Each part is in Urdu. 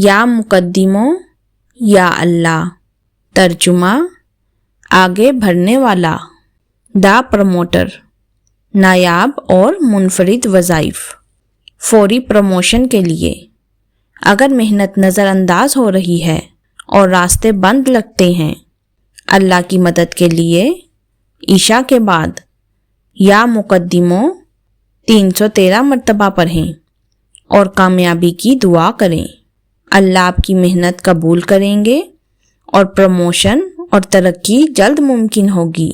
یا مقدموں یا اللہ۔ ترجمہ: آگے بڑھنے والا، دا پروموٹر، نایاب اور منفرد وظائف، فوری پروموشن کے لیے۔ اگر محنت نظر انداز ہو رہی ہے اور راستے بند لگتے ہیں، اللہ کی مدد کے لیے عشاء کے بعد یا مقدموں 313 مرتبہ پڑھیں اور کامیابی کی دعا کریں۔ اللہ آپ کی محنت قبول کریں گے اور پروموشن اور ترقی جلد ممکن ہوگی۔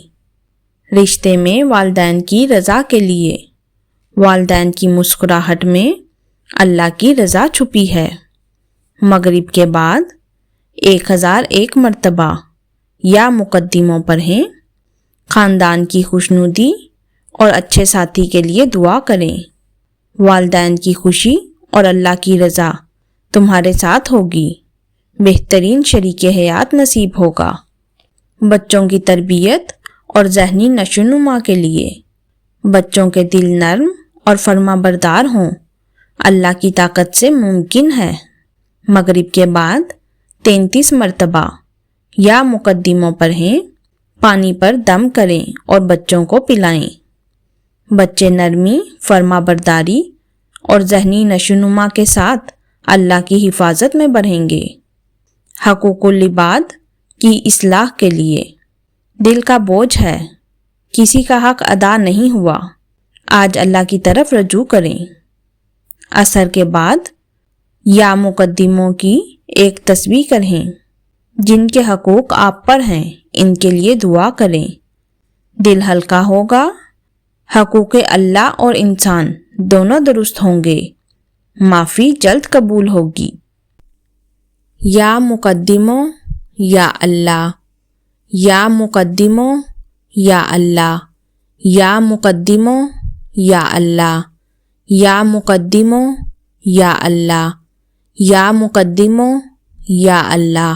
رشتے میں والدین کی رضا کے لیے، والدین کی مسکراہٹ میں اللہ کی رضا چھپی ہے۔ مغرب کے بعد 1001 مرتبہ یا مقدموں پڑھیں۔ خاندان کی خوشنودی اور اچھے ساتھی کے لیے دعا کریں۔ والدین کی خوشی اور اللہ کی رضا تمہارے ساتھ ہوگی۔ بہترین شریک حیات نصیب ہوگا۔ بچوں کی تربیت اور ذہنی نشوونما کے لیے، بچوں کے دل نرم اور فرما بردار ہوں، اللہ کی طاقت سے ممکن ہے۔ مغرب کے بعد 33 مرتبہ یا مقدموں پڑھیں۔ پانی پر دم کریں اور بچوں کو پلائیں۔ بچے نرمی، فرما برداری اور ذہنی نشوونما کے ساتھ اللہ کی حفاظت میں بڑھیں گے۔ حقوق العباد کی اصلاح کے لیے، دل کا بوجھ ہے، کسی کا حق ادا نہیں ہوا، آج اللہ کی طرف رجوع کریں۔ عصر کے بعد یا مقدموں کی ایک تسبیح کریں۔ جن کے حقوق آپ پر ہیں ان کے لیے دعا کریں، دل ہلکا ہوگا۔ حقوق اللہ اور انسان دونوں درست ہوں گے، معافی جلد قبول ہوگی۔ یا مقدموں یا اللہ، یا مقدموں یا اللہ، یا مقدموں یا اللہ، یا مقدموں یا اللہ، یا مقدموں یا اللہ۔